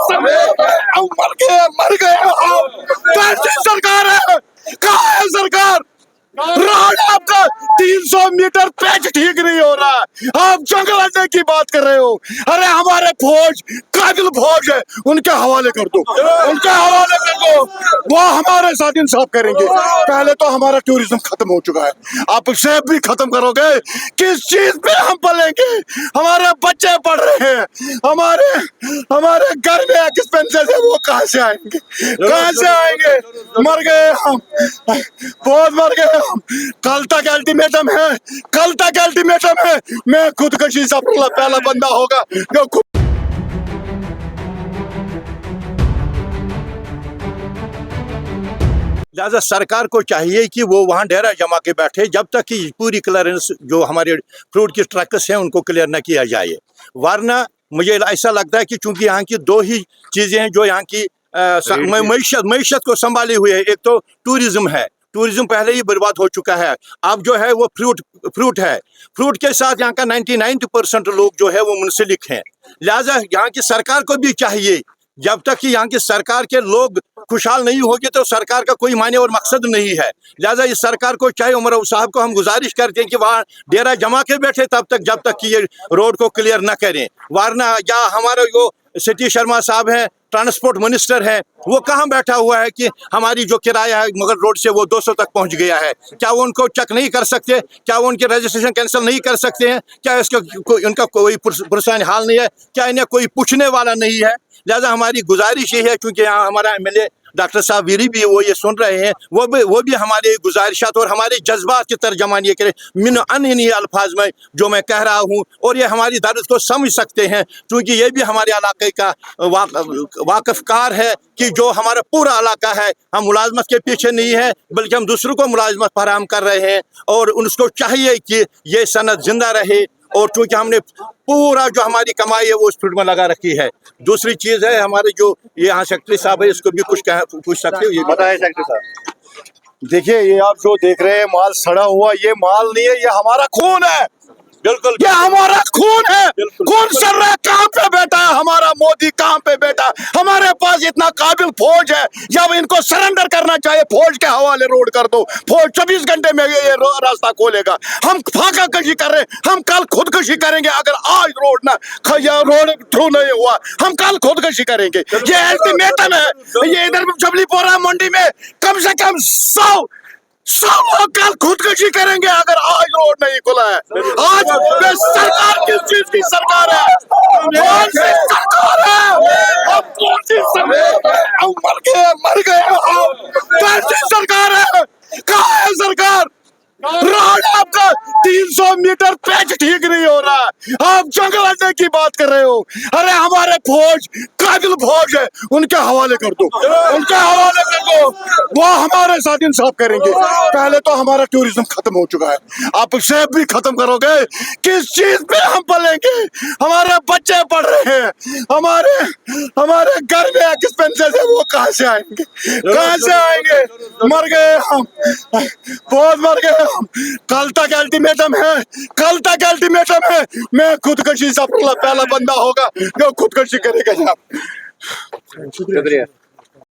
हम मर गए हम। कैसी सरकार है, कहाँ है सरकार? रोड आपका 300 मीटर पैच ठीक नहीं हो रहा है, आप जंगल अड्डे की बात कर रहे हो। अरे हमारे फौज काबिल फौज है, उनके हवाले कर दो, उनके हवाले कर दो, वो हमारे साथ इंसाफ करेंगे। पहले तो हमारा टूरिज्म खत्म हो चुका है, आप सेब भी खत्म करोगे, किस चीज पे हम पलेंगे? हमारे बच्चे पढ़ रहे हैं, हमारे घर में एक्सपेंसेस है, वो कहाँ से आएंगे, कहाँ से आएंगे? मर गए हम, बहुत मर गए हम। कल तक अल्टीमेटम है, कल तक अल्टीमेटम है। मैं खुदकशी से पहला बंदा होगा जो लिहाजा सरकार को चाहिए कि वो वहाँ डेरा जमा के बैठे जब तक कि पूरी क्लियरेंस जो हमारे फ्रूट की ट्रक्स हैं उनको क्लियर न किया जाए। वरना मुझे ऐसा लगता है कि चूंकि यहाँ की दो ही चीज़ें हैं जो यहाँ की मीशत को संभाली हुई है। एक तो टूरिज्म है, टूरिज्म पहले ही बर्बाद हो चुका है, अब जो है वो फ्रूट है। फ्रूट के साथ यहाँ का 99% लोग जो है वो मुंसलिक हैं। लिहाजा यहाँ की सरकार को भी चाहिए, जब तक कि यहाँ की सरकार के लोग खुशहाल नहीं होगी तो सरकार का कोई माने और मकसद नहीं है। लिहाजा इस सरकार को चाहे उमर साहब को हम गुजारिश करते हैं कि वहाँ डेरा जमा के बैठे तब तक जब तक कि ये रोड को क्लियर न करें। वरना या हमारे जो सतीश शर्मा साहब हैं, ट्रांसपोर्ट मिनिस्टर है, वो कहाँ बैठा हुआ है कि हमारी जो किराया है मुगल रोड से वो 200 तक पहुंच गया है? क्या वो उनको चेक नहीं कर सकते? क्या वो उनके रजिस्ट्रेशन कैंसिल नहीं कर सकते हैं? क्या इसका इनका कोई पुरसान हाल नहीं है? क्या इन्हें कोई पूछने वाला नहीं है? लिहाजा हमारी गुजारिश ये है, क्योंकि यहाँ हमारा MLA डॉक्टर साहब वीरी भी वो ये सुन रहे हैं, वो भी हमारे गुजारिशात और हमारे जज्बात की तर्जमानी करे मिन अनहिनी अल्फाज में जो मैं कह रहा हूँ, और ये हमारी दर्द को समझ सकते हैं, क्योंकि ये भी हमारे इलाके का वाकफकार है कि जो हमारा पूरा इलाका है, हम मुलाजमत के पीछे नहीं है बल्कि हम दूसरों को मुलाजमत फराहम कर रहे हैं, और उनको चाहिए कि ये सनत जिंदा रहे। और चूँकि हमने पूरा जो हमारी कमाई है वो उस फील्ड में लगा रखी है। दूसरी चीज़ है, हमारे जो ये यहाँ सेक्रेटरी साहब है, इसको भी कुछ पूछ सकते हो? ये बताएं सेक्रेटरी साहब। देखिए, ये आप जो देख रहे हैं माल सड़ा हुआ, ये माल नहीं है, ये हमारा खून है। बिल्कुल, ये हमारा खून है। खून सर रहा है, कहाँ पे बैठा है हमारा मोदी, कहाँ पे बैठा? हमारे पास इतना काबिल फौज है, जब इनको सरेंडर करना चाहिए फौज के हवाले रोड कर दो, फौज 24 घंटे में ये रास्ता खोलेगा। हम फाका कशी कर रहे हैं, हम कल खुदकशी करेंगे अगर आज रोड थ्रू नहीं हुआ, हम कल खुदकशी करेंगे। ये अल्टीमेटम है। ये इधर जबलीपोरा मंडी में कम से कम 100 लोग कल खुदकशी करेंगे अगर आज रोड नहीं खुला है। आज सरकार किस चीज की सरकार है? कौन सी सरकार है? अब कौन सी सरकार? हम मर गए हम। कैसी सरकार है, कहाँ है सरकार? रोड आपका 300 मीटर पैच ठीक नहीं हो रहा है, आप जंगल अड्डे की बात कर रहे हो। अरे हमारे फौज काबिल फौज है, उनके हवाले कर दो, उनके हवाले कर दो, वो हमारे साथ इंसाफ करेंगे। पहले तो हमारा टूरिज्म खत्म हो चुका है, आप सेब भी खत्म करोगे, किस चीज पे हम पलेंगे? हमारे बच्चे पढ़ रहे हैं, हमारे घर में एक्सपेंसेस है, वो कहाँ से आएंगे, कहाँ से आएंगे? मर गए हम, बहुत मर गए हम। कल तक अल्टीमेटम है, कल तक अल्टीमेटम है। मैं खुदकशी से पहला बंदा होगा जो खुदकशी करेगा। शुक्रिया।